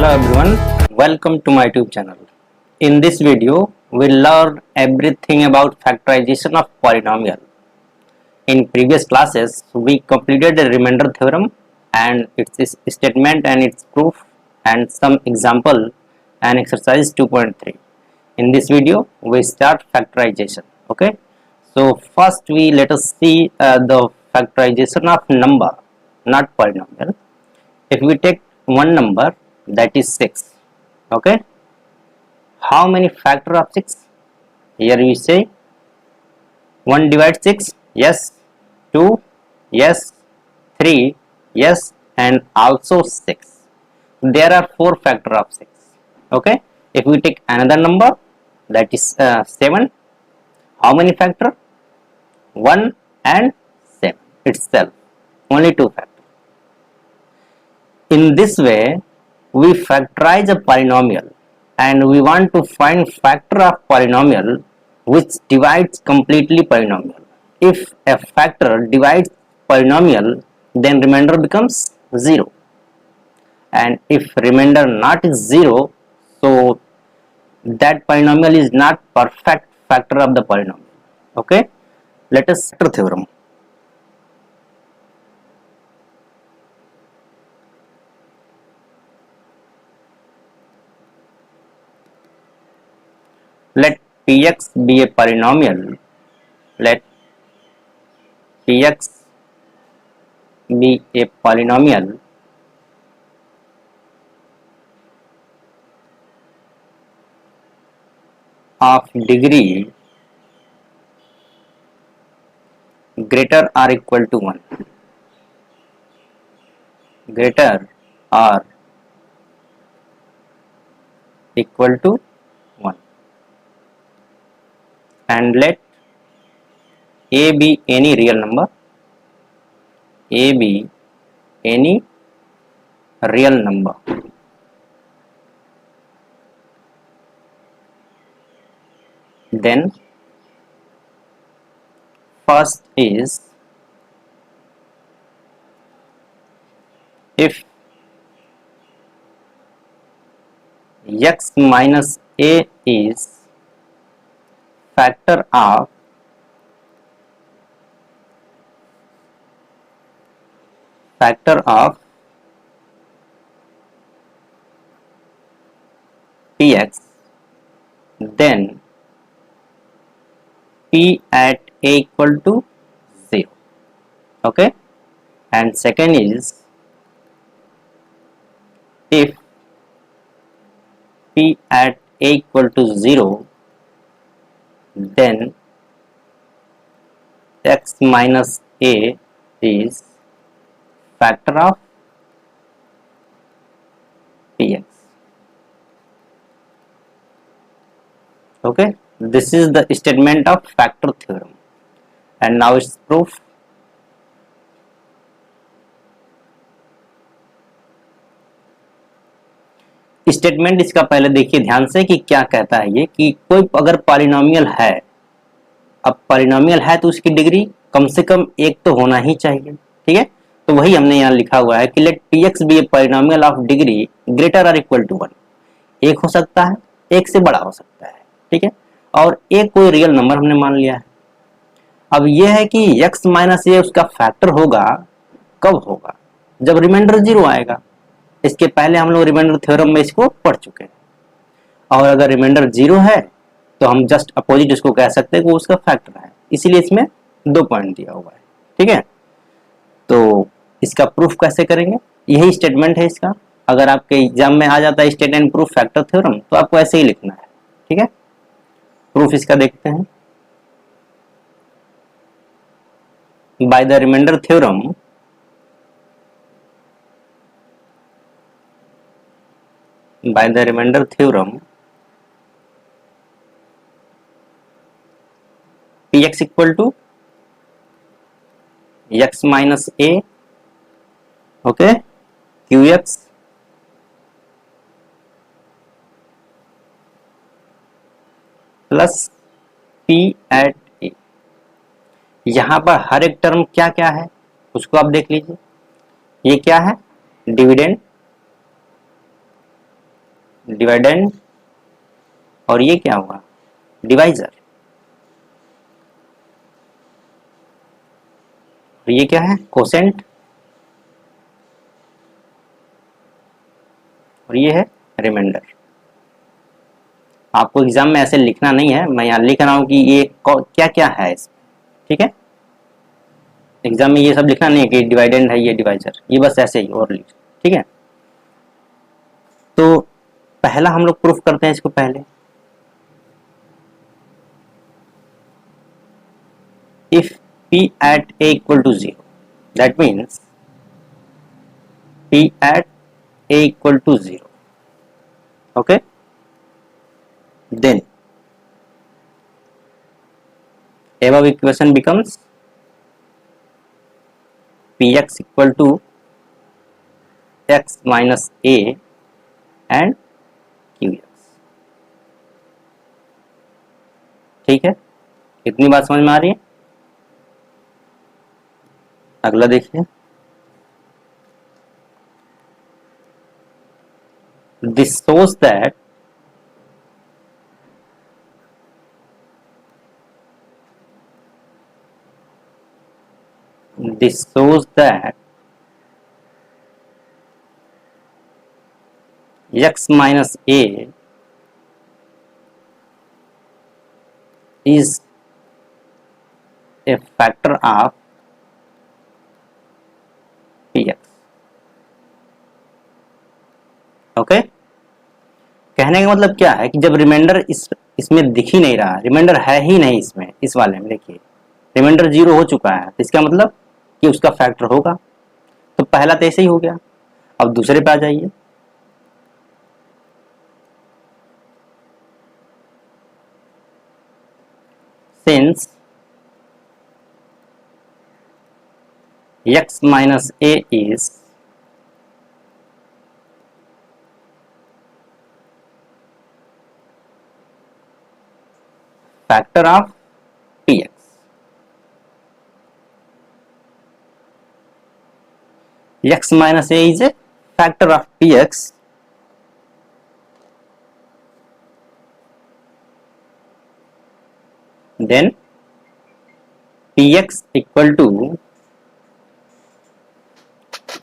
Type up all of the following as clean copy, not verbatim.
Hello everyone, welcome to my YouTube channel. In this video, we'll learn everything about factorization of polynomial. In previous classes, we completed the remainder theorem and its statement and its proof and some example and exercise 2.3. In this video, we start factorization. Okay, so first let us see the factorization of number, not polynomial. If we take one number, that is 6. Okay, how many factor of 6? Here we say 1 divides 6, yes, 2, yes, 3, yes, and also 6. There are 4 factor of 6. Okay, if we take another number, that is 7, how many factor? 1 and 7 itself, only 2 factor. In this way, we factorize a polynomial and we want to find factor of polynomial which divides completely polynomial. If a factor divides polynomial, then remainder becomes 0, and if remainder not is 0, so that polynomial is not perfect factor of the polynomial. Okay, let us factor theorem. Let Px be a polynomial. Let Px be a polynomial of degree greater or equal to 1. Greater or equal to 1. And let A be any real number. A be any real number. Then first is if x minus a is factor of Px, then P at a equal to 0. Okay, and second is if P at a equal to 0, then x minus a is factor of Px. Okay, this is the statement of factor theorem, and now its proof. Statement इसका पहले देखिए ध्यान से कि क्या कहता है ये कि कोई अगर पॉलिनोमियल है, अब पॉलिनोमियल है तो उसकी डिग्री कम से कम 1 तो होना ही चाहिए. ठीक है, तो वही हमने यहाँ लिखा हुआ है कि let Px be a polynomial of degree greater और इक्वल टू 1. 1 हो सकता है, 1 से बड़ा हो सकता है. ठीक है, और एक कोई रियल नंबर हमने मान लिया है. अब यह है कि x माइनस ए उसका फैक्टर होगा, कब होगा? जब रिमाइंडर 0 आएगा. इसके पहले हम लोग रिमाइंडर थ्योरम में इसको पढ़ चुके हैं. और अगर रिमाइंडर 0 है तो हम जस्ट अपोजिट इसको कह सकते हैं कि वो उसका फैक्टर है, इसीलिए इसमें 2 पॉइंट दिया हुआ है. ठीक है, तो इसका प्रूफ कैसे करेंगे? यही स्टेटमेंट है इसका. अगर आपके एग्जाम में आ जाता है state and proof factor theorem, तो आपको ऐसे ही लिखना है. ठीक है, प्रूफ इसका देखते हैं. By the remainder theorem, Px equal to x minus a, okay, Qx plus P at a. यहाँ पर हर एक टर्म क्या क्या है उसको आप देख लीजिए. ये क्या है? डिविडेंड, डिवाइडेंड, और ये क्या होगा, डिवाइजर। ये क्या है, कोसेंट, और ये है रिमाइंडर। आपको एग्जाम में ऐसे लिखना नहीं है, मैं यहाँ लिख रहा हूँ कि ये क्या क्या है इसमें, ठीक है। एग्जाम में ये सब लिखना नहीं है कि डिवाइडेंड है, ये डिवाइजर, ये बस ऐसे ही और लिख, ठीक है। तो पहला हम लोग प्रूफ करते हैं इसको पहले। If p at a equal to 0, that means p at a equal to 0, okay, then above equation becomes px equal to x minus a and qx, ठीक है। इतनी बात समझ में आ रही है। अगला देखिए, this shows that x minus a is a factor of px, okay. कहने का मतलब क्या है कि जब रिमाइंडर इसमें दिख ही नहीं रहा, रिमाइंडर है ही नहीं इसमें, इस वाले में देखिए रिमाइंडर 0 हो चुका है, तो इसका मतलब कि उसका फैक्टर होगा। तो पहला तो ऐसे ही हो गया। अब दूसरे पे आ जाइए, since x minus a is factor of px, x minus a is a factor of px, then px equal to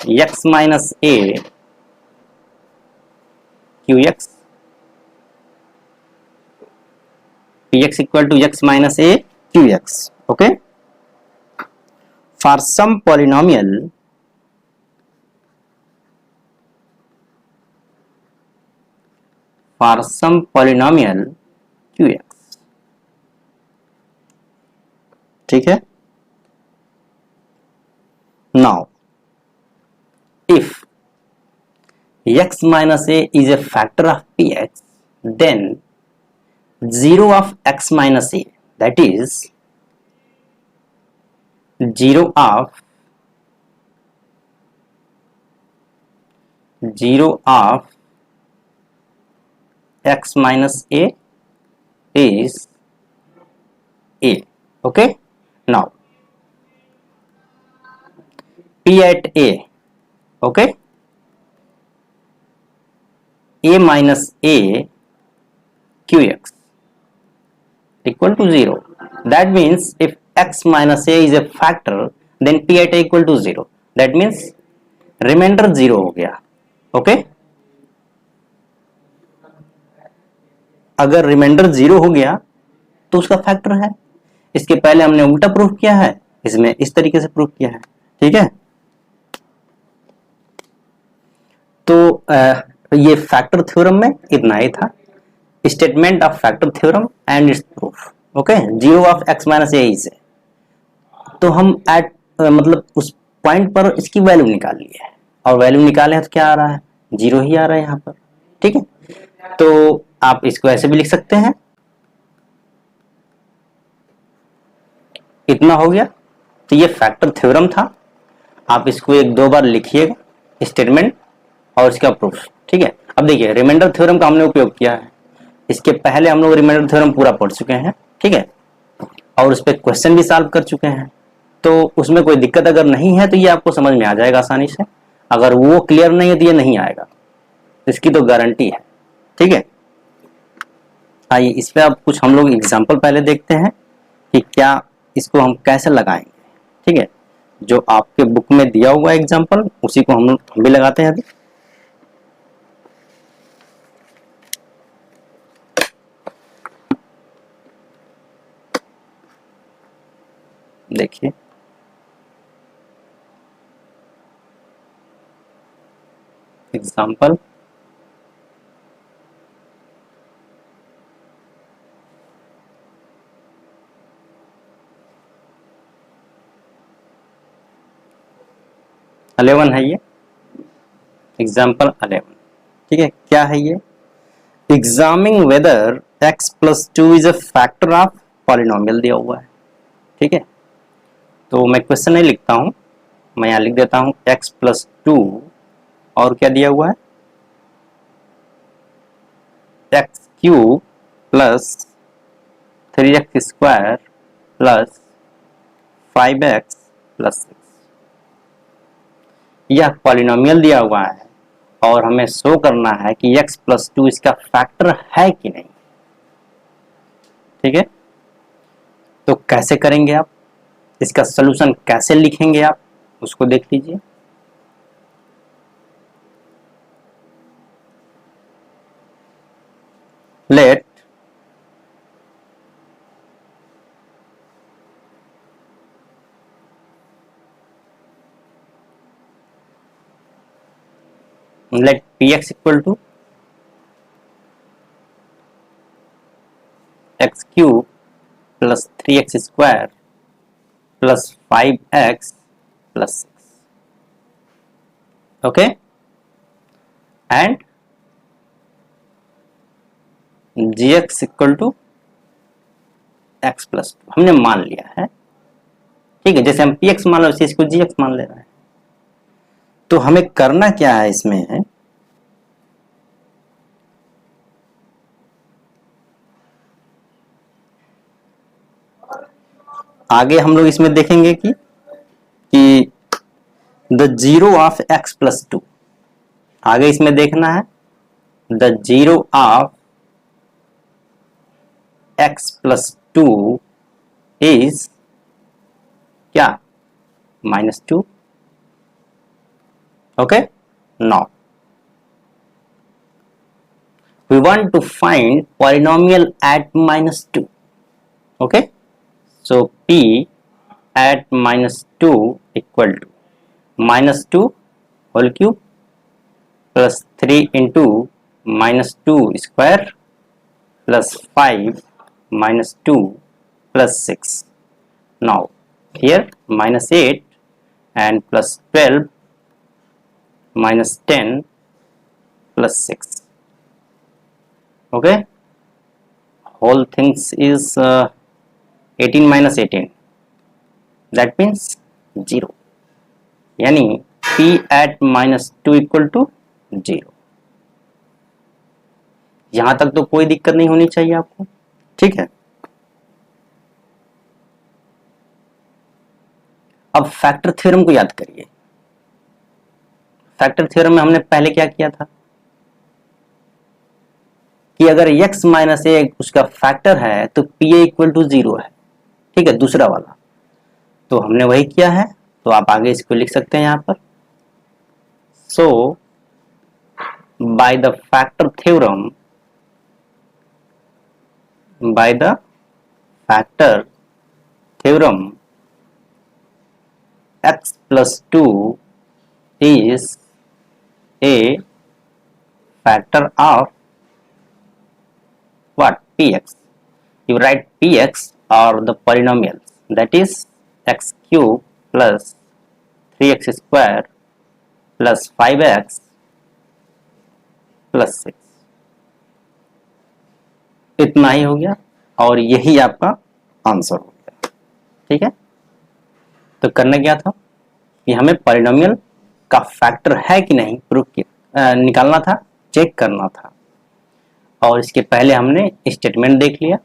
x minus a qx, px equal to x minus a qx, okay. For some polynomial qx, ठीक है। Now if x minus a is a factor of px, then 0 of x minus a, that is 0 of x minus a is a, okay. Now p at a, okay, a minus a qx equal to 0. That means if x minus a is a factor, then p at a equal to 0. That means reminder 0 हो गया, okay. अगर reminder 0 हो गया तो उसका factor है। इसके पहले हमने उल्टा प्रूफ किया है, इसमें इस तरीके से प्रूफ किया है, ठीक है। तो ये फैक्टर थ्योरम में इतना ही था, statement of factor theorem and it's proof, okay. 0 of x minus a is, तो हम एट मतलब उस पॉइंट पर इसकी वैल्यू निकाल ली है, और वैल्यू निकाले तो क्या आ रहा है, 0 ही आ रहा है यहाँ पर, ठीक है। तो आप इसको ऐसे भी लिख सकते हैं, इतना हो गया। तो ये फैक्टर थ्योरम था, आप इसको 1-2 बार लिखिएगा, स्टेटमेंट और इसका प्रूफ, ठीक है। अब देखिए रिमाइंडर थ्योरम का हमने उपयोग किया है, इसके पहले हम लोग रिमाइंडर थ्योरम पूरा पढ़ चुके हैं, ठीक है, और उस पर क्वेश्चन भी सॉल्व कर चुके हैं। तो उसमें कोई दिक्कत अगर नहीं है तो ये आपको समझ में आ जाएगा आसानी से। अगर वो क्लियर नहीं है तो ये नहीं आएगा, इसकी तो गारंटी है, ठीक है, आइए इस पे अब कुछ हम लोग एग्जाम्पल पहले देखते हैं कि क्या इसको हम कैसे लगाएंगे। ठीक है, जो आपके बुक में दिया हुआ एग्जाम्पल उसी को हम भी लगाते हैं अभी। देखिए एग्जाम्पल, अलेवन है ये, एग्जाम्पल 11। ठीक है, क्या है ये, examining whether x plus two is a factor of polynomial दिया हुआ है। ठीक है, तो मैं क्वेश्चन नहीं लिखता हूं, मैं यहां लिख देता हूं x प्लस टू और क्या दिया हुआ है, x cube plus 3x square plus 5x plus 6। यह पॉलिनोमियल दिया हुआ है और हमें शो करना है कि x प्लस टू इसका फैक्टर है कि नहीं। ठीक है, तो कैसे करेंगे आप, इसका सलूशन कैसे लिखेंगे आप, उसको देख लीजिए। Let px equal to x cube plus 3x square plus 5x plus 6. Okay, and gx equal to x plus 2 हमने मान लिया है। ठीक है, जैसे हम px मान लो वैसे इसको gx मान ले रहे हैं। तो हमें करना क्या है इसमें है, आगे हम लोग इसमें देखेंगे कि the zero of x plus to, आगे इसमें देखना है the zero of x plus two is क्या, -2। okay, now we want to find polynomial at -2. okay, so p at -2 equal to -2 whole cube plus 3 into -2 square plus 5 -2 plus 6. Now here -8 and plus 12 minus 10 plus 6. okay, whole things is 18 minus 18, that means 0, यानी p at -2 equal to 0। यहां तक तो कोई दिक्कत नहीं होनी चाहिए आपको। ठीक है, अब फैक्टर थ्योरम को याद करिए। फैक्टर थ्योरम में हमने पहले क्या किया था कि अगर x माइनस ए उसका फैक्टर है तो पी ए इक्वल टू 0 है। ठीक है, दूसरा वाला तो हमने वही किया है, तो आप आगे इसको लिख सकते हैं यहां पर। So by the factor theorem, by the factor theorem x plus 2 is a factor of what, px. You write px or the polynomials, that is x cube plus 3x square plus 5x plus 6। इतना ही हो गया और यही आपका answer हो गया। ठीक है, तो करना क्या था कि हमें पॉलिनोमियल का फैक्टर है कि नहीं प्रूफ निकालना था, चेक करना था। और इसके पहले हमने स्टेटमेंट देख लिया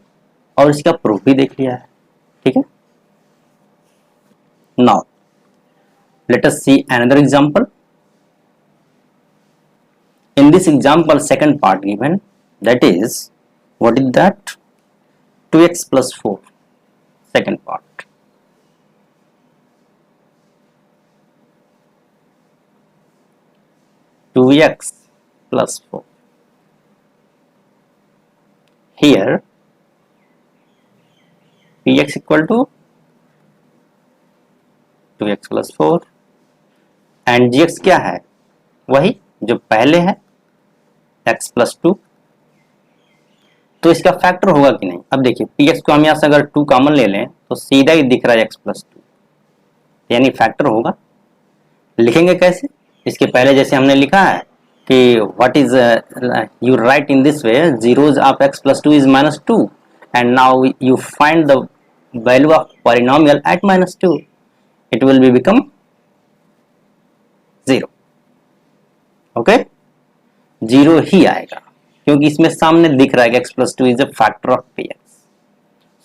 और इसका प्रूफ भी देख लिया है। ठीक है, now let us see another example. In this example second part given that is, what is that? 2x plus 4, second part. Two x plus 4. Here px equal to 2x plus 4 and gx क्या है? वही जो पहले है, x plus 2. तो इसका factor होगा कि नहीं? अब देखिए px को हम यहाँ से अगर 2 कॉमन ले लें तो सीधा ही दिख रहा है x plus 2, यानी फैक्टर होगा. लिखेंगे कैसे? इसके पहले जैसे हमने लिखा है कि what is you right in this way, zeros of x plus 2 is -2 and now you find the value of polynomial at -2. It will be become 0. Okay, 0 ही आएगा क्योंकि इसमें सामने दिख रहा है कि x plus 2 is a factor of px.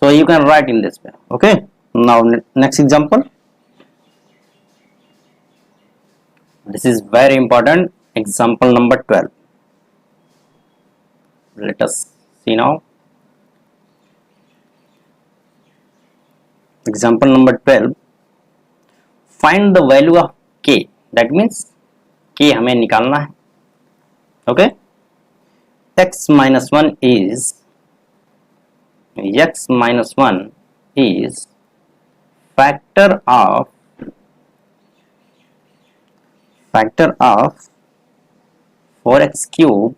So you can write in this way. Okay, now next example. This is very important. Example number 12. Let us see now. Example number 12. Find the value of k. That means k हमें निकालना है. Okay. X minus 1 is factor of 4x cube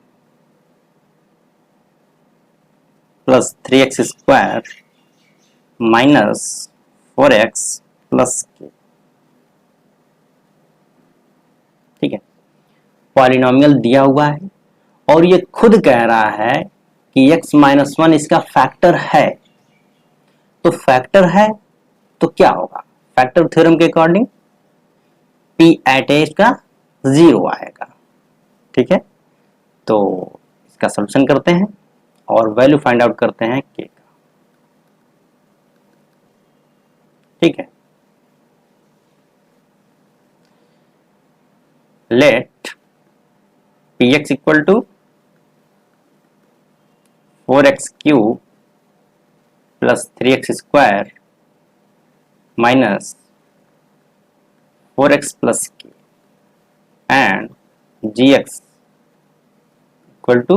plus 3x square minus 4x plus k. ठीक है, polynomial दिया हुआ है और ये खुद कह रहा है कि x माइनस 1 इसका फैक्टर है. तो फैक्टर है तो क्या होगा? फैक्टर थ्योरम के अकॉर्डिंग p एट a का 0 आएगा. ठीक है, तो इसका सॉल्यूशन करते हैं और वैल्यू फाइंड आउट करते हैं k का. ठीक है, let px equal to 4x cube plus 3x square minus 4x plus k and gx equal to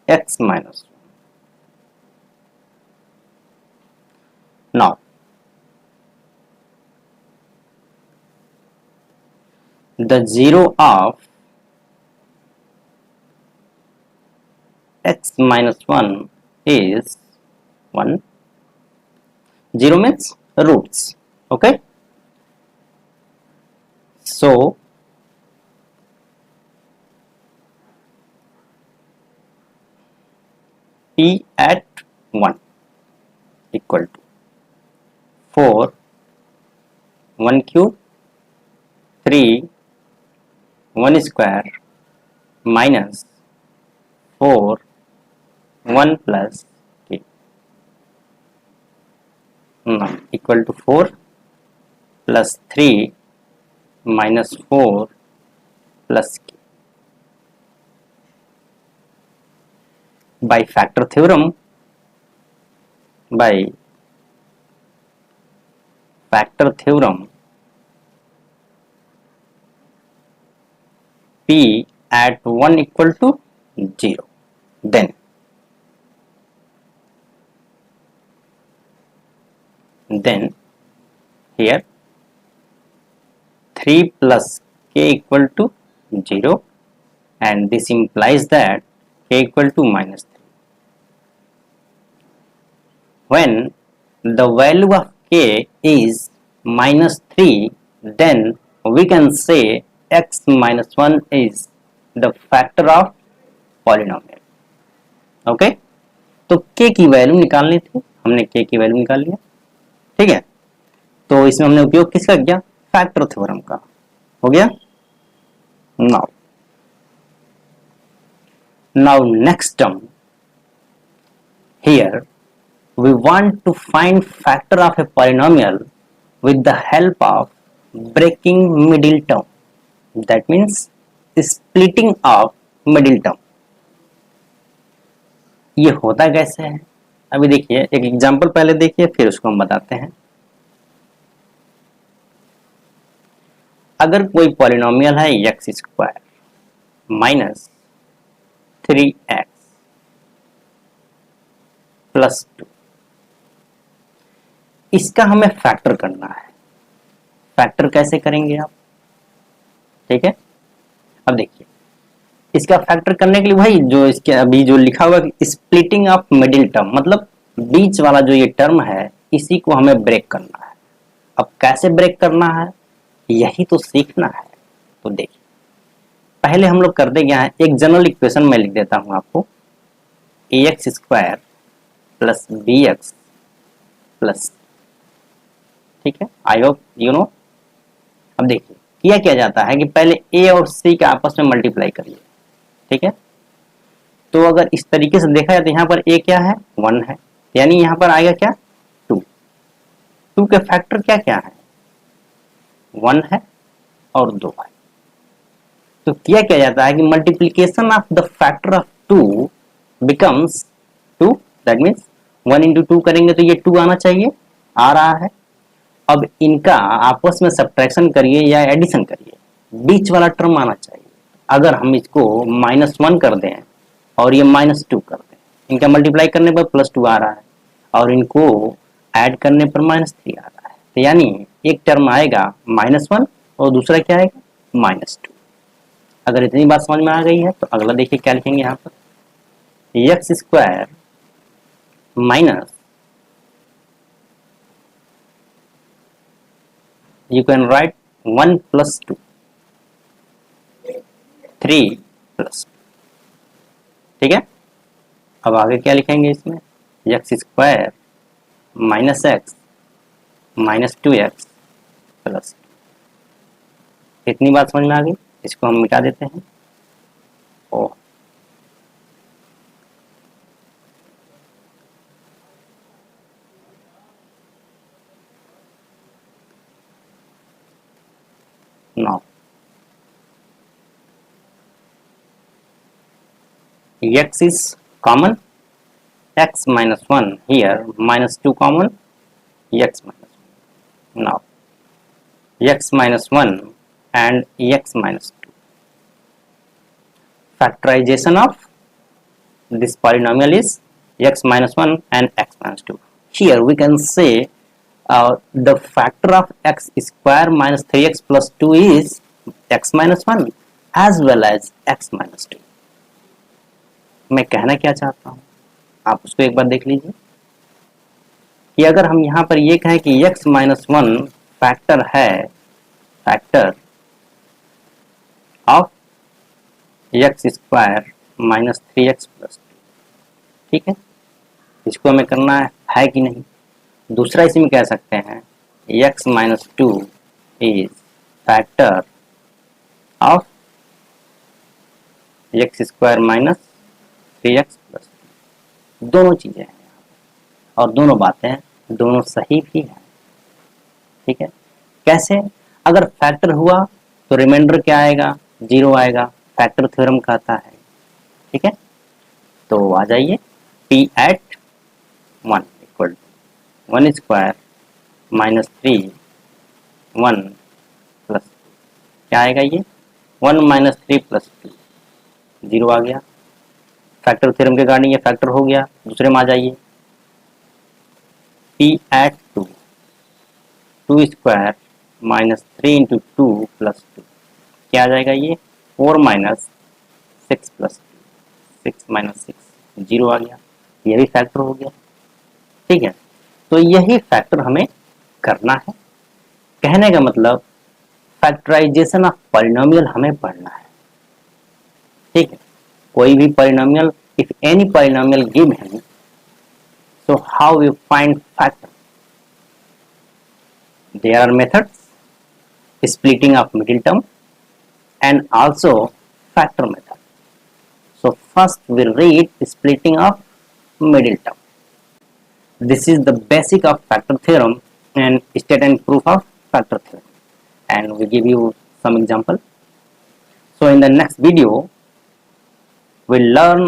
x minus 1. Now the 0 of x minus 1 is 1. 0 means roots. Okay, so p at 1 equal to 4 1 cube 3 1 square minus 4 1 plus k. Now equal to 4 plus 3 minus 4 plus k. By factor theorem, p at 1 equal to 0. Then here 3 plus k equal to 0 and this implies that k equal to minus 3. When the value of k is minus 3, then we can say x minus 1 is the factor of polynomial. Okay, तो k की value निकालनी थी, हमने k की value निकाल लिया. ठीक है, तो इसमें हमने उपयोग किसका किया? फैक्टर थ्योरम का. हो गया. Now next term, here we want to find factor of a polynomial with the help of breaking middle term. That means splitting of middle term. ये होता कैसे है, अभी देखिए एक एग्जांपल पहले देखिए फिर उसको हम बताते हैं। अगर कोई पॉलिनोमियल है x square minus 3x plus 2, इसका हमें फैक्टर करना है। फैक्टर कैसे करेंगे आप, ठीक है। अब देखिए इसका फैक्टर करने के लिए वही जो इसके अभी जो लिखा हुआ स्प्लिटिंग ऑफ मिडिल टर्म, मतलब बीच वाला जो ये टर्म है इसी को हमें ब्रेक करना है। अब कैसे ब्रेक करना है यही तो सीखना है। तो देखिए पहले हम लोग करते क्या है, एक जनरल इक्वेशन में लिख देता हूं आपको, ax square plus b x plus, ठीक है, आई होप यू नो। अब देखिए किया क्या जाता है कि पहले a और c का आपस में मल्टीप्लाई करिए, ठीक है। तो अगर इस तरीके से देखा जाए तो यहाँ पर a क्या है 1 है, यानी यहाँ पर आएगा क्या 2। 2 के फैक्टर क्या क्या है 1 है और 2 है। तो किया क्या जाता है कि multiplication of the factor of 2 becomes 2, that means 1 into 2 करेंगे तो ये 2 आना चाहिए, आ रहा है। अब इनका आपस में सब्ट्रैक्शन करिए या एडिशन करिए, बीच वाला टर्म आना चाहिए। अगर हम इसको -1 कर दें और ये -2 कर दें, इनका मल्टीप्लाई करने पर +2 आ रहा है और इनको ऐड करने पर -3 आ रहा है। तो यानी एक टर्म आएगा -1 और दूसरा क्या आएगा -2। अगर इतनी बात समझ में आ गई है तो अगला देखिए क्या लिखेंगे यहाँ पर, x square minus, you can write 1 plus 2, 3 plus 2, ठीक है। अब आगे क्या लिखेंगे इसमें, x square minus x minus 2x plus 2। इतनी बात समझ में आ गई, इसको हम मिटा देते हैं। ओ now x is common, x minus 1 here, -2 common, x minus 1. Now x minus 1 and x minus 2. Factorization of this polynomial is x minus 1 and x minus 2. Here we can say the factor of x square minus 3x plus 2 is x minus 1 as well as x minus 2. मैं कहना क्या चाहता हूं आप उसको एक बार देख लीजिए कि अगर हम यहां पर ये कहें कि x minus 1 फैक्टर है, factor of x square minus 3x plus 2, ठीक है, इसको हमें करना है कि नहीं। दूसरा इसमें कह सकते हैं x minus 2 is factor of x square minus 3x plus 2। दोनों चीजें हैं और दोनों बातें दोनों सही भी हैं, ठीक है। कैसे, अगर फैक्टर हुआ तो रिमाइंडर क्या आएगा 0 आएगा, फैक्टर थ्योरम कहता है, ठीक है। तो आ जाइए p at 1 equal to 1 square minus 3 1 plus, क्या आएगा ये 1 माइनस 3 प्लस 2, 0 आ गया। फैक्टर थ्योरम के अकॉर्डिंग ये फैक्टर हो गया। दूसरे में आ जाइए p at 2 square minus 3 into 2 plus 2, क्या आ जाएगा ये 4 माइनस 6 प्लस 2, 6 माइनस 6, 0 आ गया। ये भी फैक्टर हो गया, ठीक है। तो यही फैक्टर हमें करना है। कहने का मतलब फैक्टराइजेशन ऑफ पॉलिनोमियल हमें पढ़ना है, ठीक है। कोई भी polynomial, if any polynomial given, so how you find factor? There are methods, splitting of middle term and also factor method. So first we read splitting of middle term. This is the basic of factor theorem and state and proof of factor theorem, and we give you some example. So in the next video we'll learn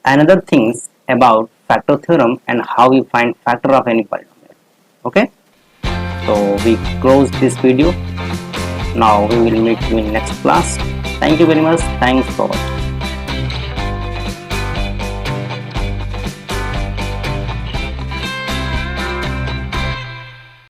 another things about factor theorem and how we find factor of any polynomial. Okay, so we close this video. Now we will meet you in next class. Thank you very much. Thanks for watching.